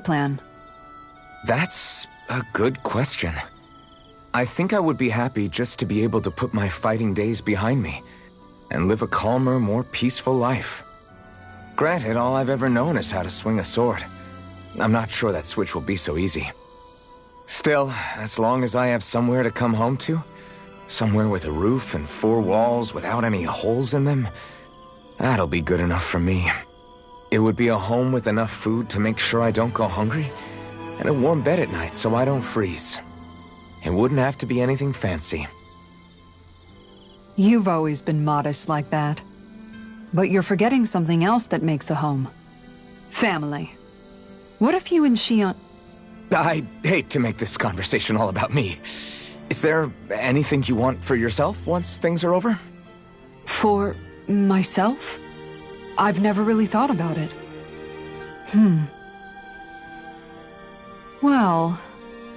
plan? That's a good question. I think I would be happy just to be able to put my fighting days behind me and live a calmer, more peaceful life. Granted, all I've ever known is how to swing a sword. I'm not sure that switch will be so easy. Still, as long as I have somewhere to come home to, somewhere with a roof and 4 walls without any holes in them, that'll be good enough for me. It would be a home with enough food to make sure I don't go hungry, and a warm bed at night so I don't freeze. It wouldn't have to be anything fancy. You've always been modest like that. But you're forgetting something else that makes a home. Family. What if you and Xion... I hate to make this conversation all about me. Is there anything you want for yourself once things are over? For myself? I've never really thought about it. Well,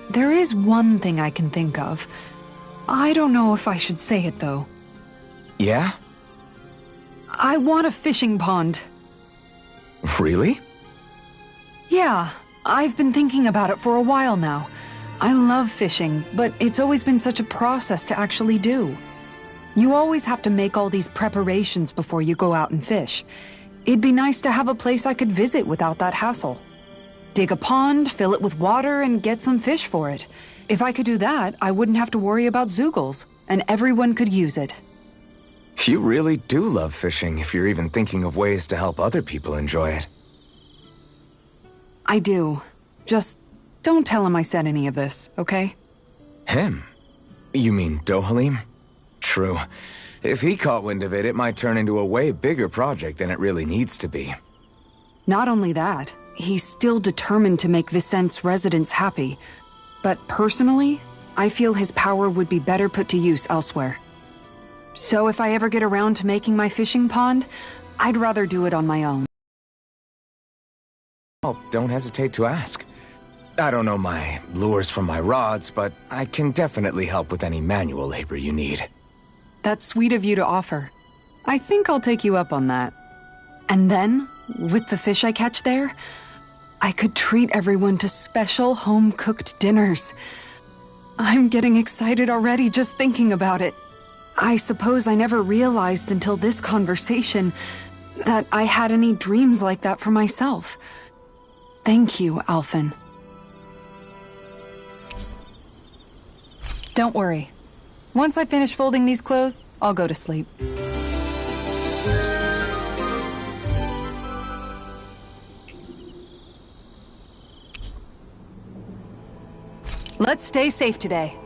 there is one thing I can think of. I don't know if I should say it, though. Yeah? I want a fishing pond. Really? Yeah, I've been thinking about it for a while now. I love fishing, but it's always been such a process to actually do. You always have to make all these preparations before you go out and fish. It'd be nice to have a place I could visit without that hassle. Dig a pond, fill it with water, and get some fish for it. If I could do that, I wouldn't have to worry about Zeugles, and everyone could use it. You really do love fishing if you're even thinking of ways to help other people enjoy it. I do. Just don't tell him I said any of this, okay? Him? You mean Dohalim? True. If he caught wind of it, it might turn into a way bigger project than it really needs to be. Not only that, he's still determined to make Vicente's residents happy. But personally, I feel his power would be better put to use elsewhere. So if I ever get around to making my fishing pond, I'd rather do it on my own. Well, don't hesitate to ask. I don't know my lures from my rods, but I can definitely help with any manual labor you need. That's sweet of you to offer. I think I'll take you up on that. And then, with the fish I catch there, I could treat everyone to special home-cooked dinners. I'm getting excited already just thinking about it. I suppose I never realized until this conversation that I had any dreams like that for myself. Thank you, Alphen. Don't worry. Once I finish folding these clothes, I'll go to sleep. Let's stay safe today.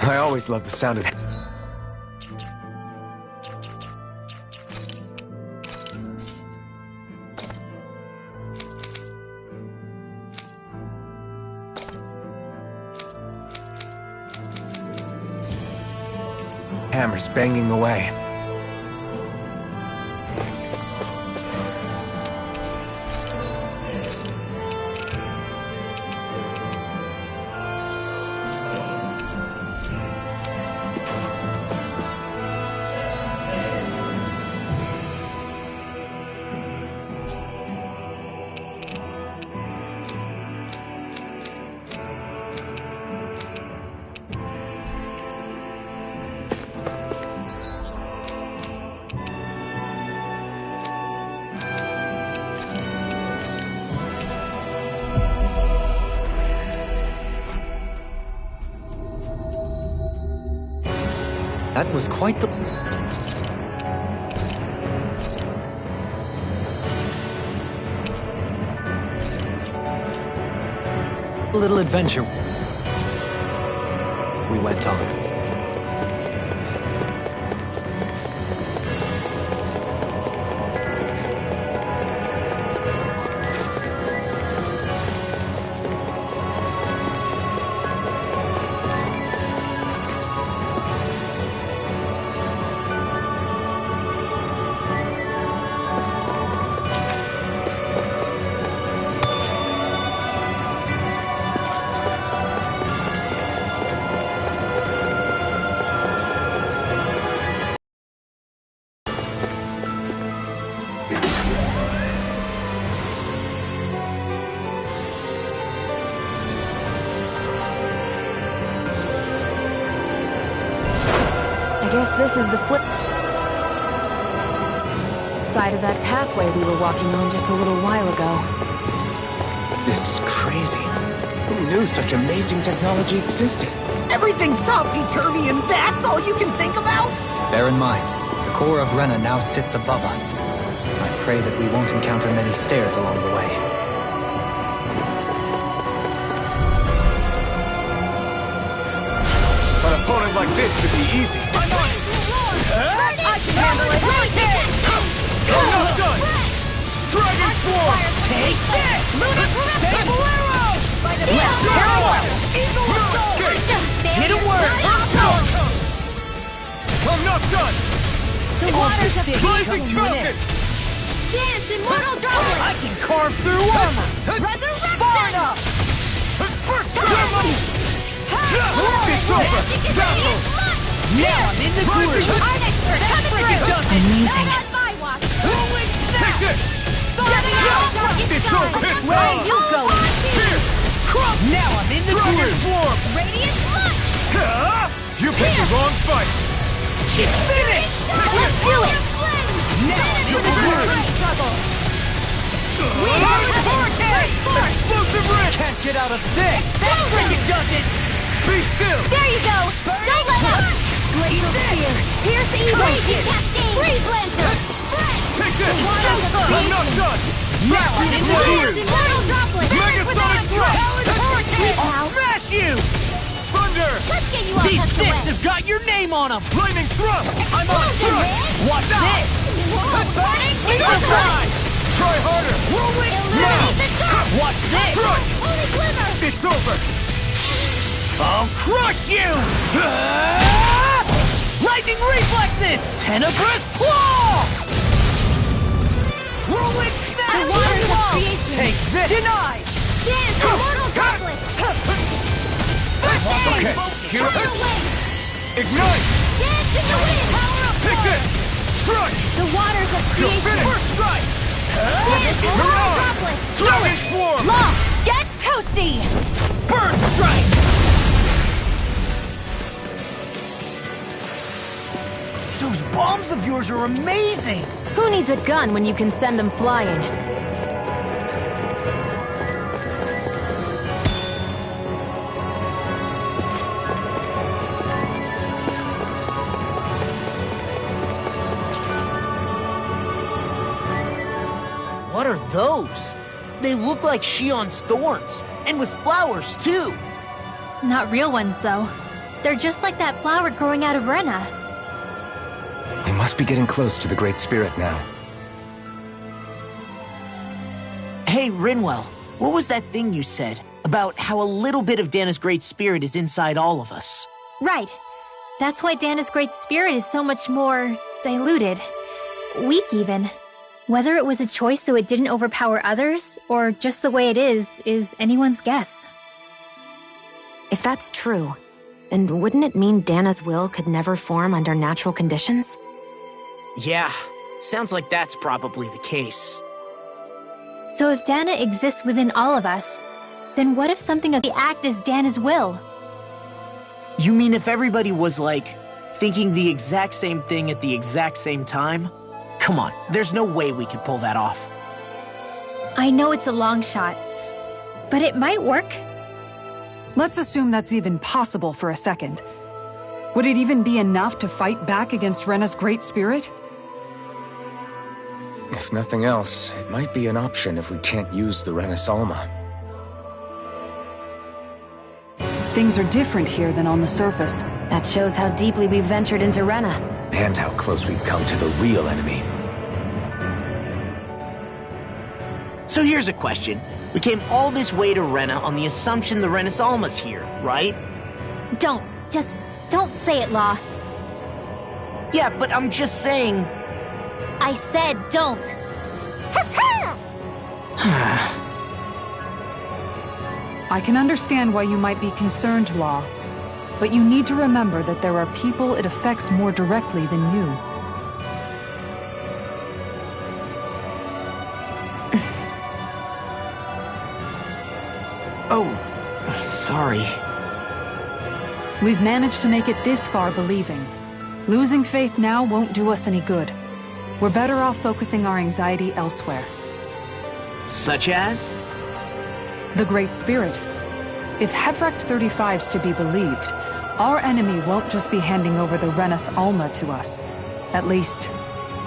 I always loved the sound of it. Hammers banging away. That was quite the... little adventure we went on. I guess this is the flip side of that pathway we were walking on just a little while ago. This is crazy. Who knew such amazing technology existed? Everything's topsy-turvy and that's all you can think about? Bear in mind, the core of Rena now sits above us. I pray that we won't encounter many stairs along the way. An opponent like this should be easy. I'm on it! I can handle it! You're not done! Dragon Swarm! Take this! Take Bolero! Let's parallel! Eagle Assault! Hit a word! I'm not done! The waters of Blazing Falcon! Dance Immortal Droplet! I can carve through armor! Resurrection! Far enough! First time! It's over! Battle! Now I'm in the groove! I'm expert! Amazing. Take this! It's over! Where are you going? Now I'm in the Dragon groove! Swarm! Radiant Lunge! You picked the wrong fight! It's finished! Let's do it! Now I'm in the groove! Explosive Red! Can't get out of this! That's freaking does it! Be still! There you go! Don't let up! Blade of Fear! Pierce evil! Raging Cascade! Freeze Lancer! Take this! I'm not done! Now I'm in the groove! Immortal Droplet! Megasonic Drop! I'll smash you! Thunder! Let's get you all These tucked sticks away! have got your name on them! Lightning Thrust! I'm on thrust! Watch this! Eagle Try harder! Rolling Illuminate the dark! Watch this! Strike! Holy Glimmer! It's over! I'll crush you! Lightning reflexes! Tenebrous Claw! Rolling The waters of Snap! creation! Take this! Denied! Dance Immortal Droplet! Okay, here Power of wind! Ignite! Dance in the wind! Power of Take force! this! Strike! The waters of You're creation! finished! First strike! Dance Immortal Droplet! Dragon Swarm! Law! Get toasty! Bird strike! Those bombs of yours are amazing! Who needs a gun when you can send them flying? What are those? They look like Shion's thorns, and with flowers too! Not real ones, though. They're just like that flower growing out of Rena. We must be getting close to the Great Spirit now. Hey, Rinwell, what was that thing you said about how a little bit of Dana's Great Spirit is inside all of us? Right. That's why Dana's great spirit is so much more diluted. Weak, even. Whether it was a choice so it didn't overpower others, or just the way it is anyone's guess. If that's true, then wouldn't it mean Dana's will could never form under natural conditions? Yeah, sounds like that's probably the case. So if Dana exists within all of us, then what if something of the act as Dana's will? You mean if everybody was, like, thinking the exact same thing at the exact same time? Come on, there's no way we could pull that off. I know it's a long shot, but it might work. Let's assume that's even possible for a second. Would it even be enough to fight back against Rena's great spirit? If nothing else, it might be an option if we can't use the Renasalma. Things are different here than on the surface. That shows how deeply we've ventured into Rena. And how close we've come to the real enemy. So here's a question. We came all this way to Rena on the assumption the Renasalma's here, right? Don't say it, Law. Yeah, but I'm just saying... I said don't. I can understand why you might be concerned, Law. But you need to remember that there are people it affects more directly than you. Oh, sorry. We've managed to make it this far believing. Losing faith now won't do us any good. We're better off focusing our anxiety elsewhere. Such as? The Great Spirit. If Hevrecht 35's to be believed, our enemy won't just be handing over the Renasalma to us. At least,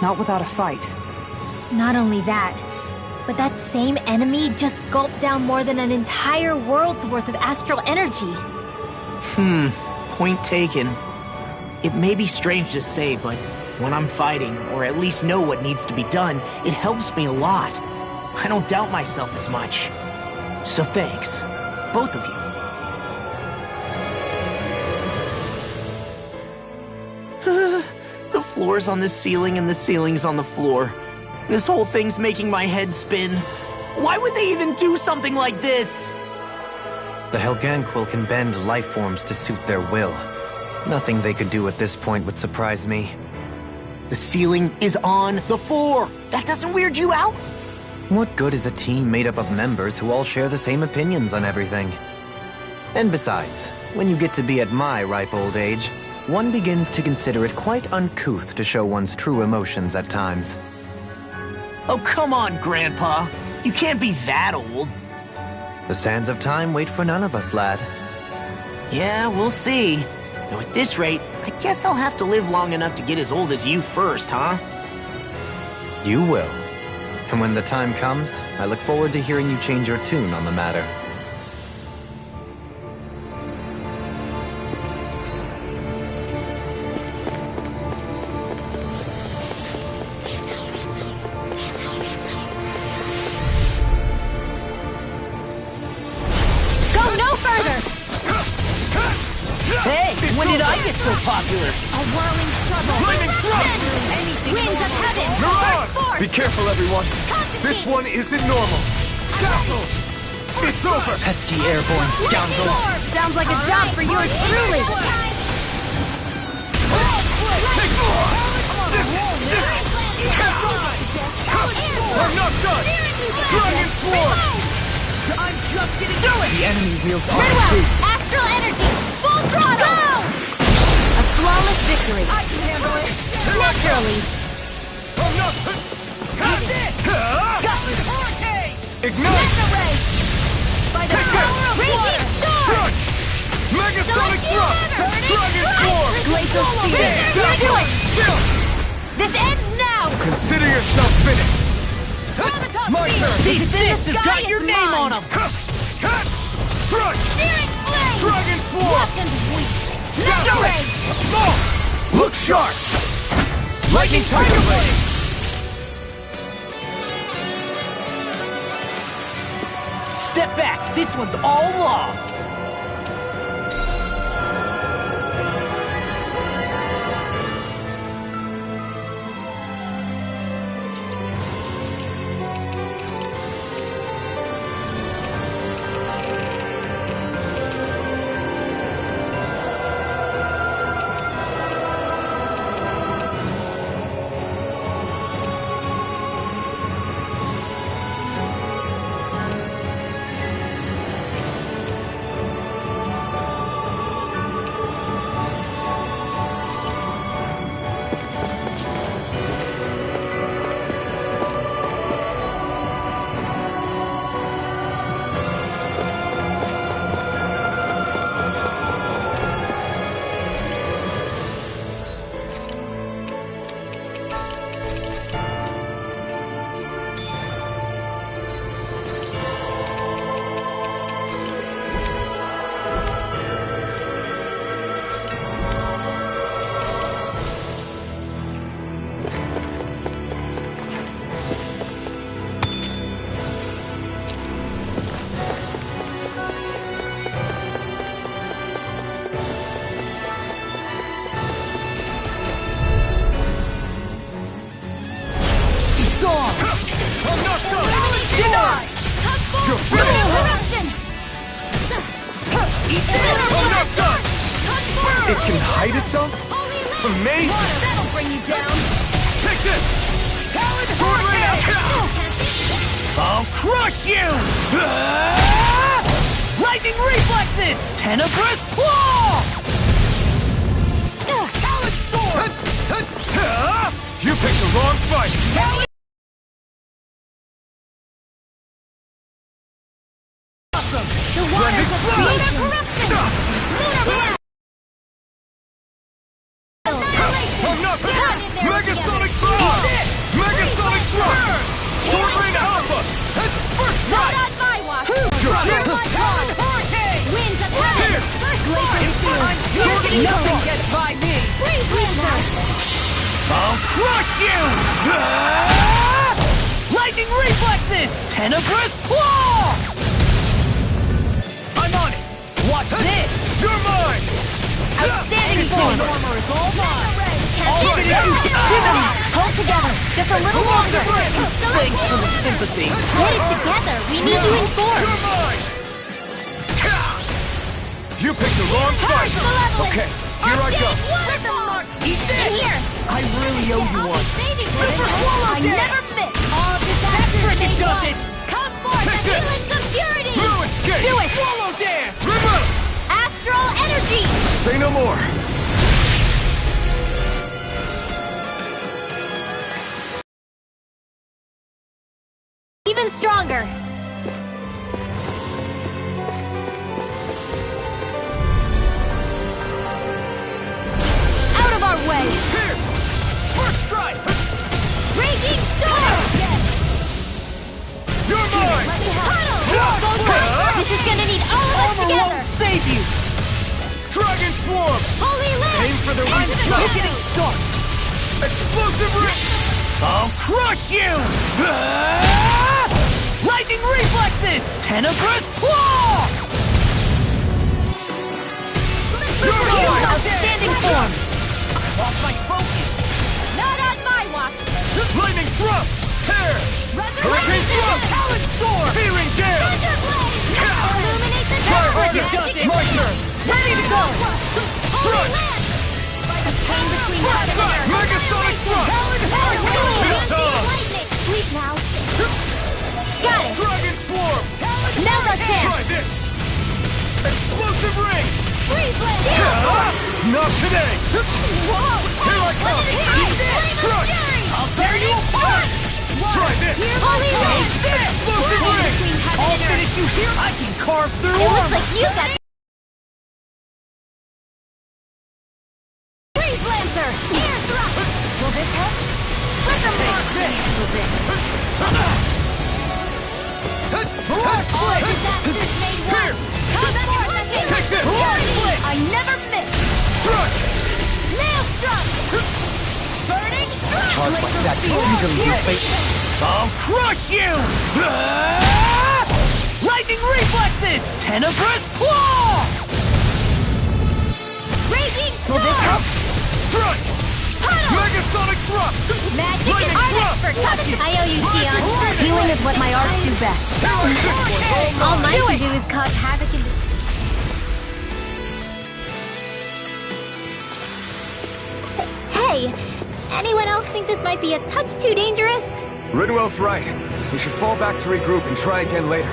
not without a fight. Not only that, but that same enemy just gulped down more than an entire world's worth of astral energy. Point taken. It may be strange to say, but when I'm fighting, or at least know what needs to be done, it helps me a lot. I don't doubt myself as much. So thanks, both of you. The floor's on the ceiling and the ceiling's on the floor. This whole thing's making my head spin. Why would they even do something like this? The Helganquil can bend life forms to suit their will. Nothing they could do at this point would surprise me. The ceiling is on the floor. That doesn't weird you out? What good is a team made up of members who all share the same opinions on everything? And besides, when you get to be at my ripe old age, one begins to consider it quite uncouth to show one's true emotions at times. Oh, come on, Grandpa. You can't be that old. The sands of time wait for none of us, lad. Yeah, we'll see. Though at this rate, I guess I'll have to live long enough to get as old as you first, huh? You will. And when the time comes, I look forward to hearing you change your tune on the matter. Go no further! Hey, when did I get so popular? A whirling struggle. Flaming thrust! Winds of heaven! You're on! Force! Be careful, everyone. This one isn't normal. Castle! It's over! Pesky airborne scoundrel! Sounds like a job for yours truly! I'm not done! Dragon Swarm! I'm just getting through it! The enemy wields all Very well! truth. Astral energy! Full throttle! Go! A flawless victory! I can handle it! Naturally! I'm not... That's it! Gauntlet Hurricane! Ignite! Array! By the power of water! Strike! Megasonic Thrust! Dragon Swarm! Glacial spear! Do it! This ends now! Consider yourself finished! My turn! These fists have got sky your is name mine. on them! Strike! Searing flame! Dragon Swarm! Weapons weak! Gauntlet! Array! Small! Look sharp! Lightning Tiger Blade! Step back! This one's all law! Corruption! I'm not done! It can hide itself? Amazing! That'll bring you down! Take this! Sword Rain! I'll crush you! Lightning reflexes! Tenebrous claw! Talon Storm! You picked the wrong fight! The waters of creation! Corruption! Lunar Blast! I'm not bad! Megasonic Thrust! Megasonic Thrust! Sword Rain Alpha! First Not strike! on my watch! Talon Hurricane! Winds of heaven! First Glacier Field! Nothing gets by me! Freeze Blazer! I'll crush you! Lightning reflexes! Tenebrous claw! I'm on it! Watch this! You're mine! Outstanding form! Armor is all mine! Hold together! Just a little longer! Thanks for the sympathy. Get it together! We need you informed! You're mine! You picked the wrong fight! Okay, here I go! Eat In this! here! I really owe you one. I never miss! All disasters Frickin' may does one! it! Come forth Take and this! feelings of purity! Blue escape! Do it! Swallow dance! Remove! Astral energy! Say no more! Even stronger! Out of our way! Here! First strike! Raging storm! You're mine! This is gonna need all of us Armor together! won't save you! Dragon Swarm! Holy Land! Aim for the weak You're spot! getting stuck! Explosive Ring! I'll crush you! Lightning reflexes! Tenebrous claw! You're mine! Outstanding form! Lost my focus! Not on my watch! Lightning Thrust! Tear! Hurricane Thrust! Talon Storm! Searing Gale! Thunder Blade! Illuminate the Try dark! harder! Magic My turn! Ready to go! Holy Land! Like a chain between heaven and earth! Megasonic Thrust! Lightning! Sleep now! Got it! Dragon Swarm! Now the Try chance! this! Explosive Ring! Freeze Blade! Not today! Whoa! Here I come! Strike! I'll tear you apart! Try this! Holy Land! Explosive Ring! Between heaven I'll and earth! finish you here! I can carve through It looks armor! like you got Freeze Lancer! Air thrust! Will this help? Let them mark All disasters made one! Come forth and Take this! I never miss! Strike! Maelstrom! Burning strike! Charge like that can easily be fate. I'll crush you! Lightning reflexes! Tenebrous claw! Raging Will this storm! help? Strike! Megasonic Thrust! Magic Lightning and art thrust! expert! I owe you, Tion. Healing is what my arts do best. All mine can do is cause havoc and... Hey! Anyone else think this might be a touch too dangerous? Ridwell's right. We should fall back to regroup and try again later.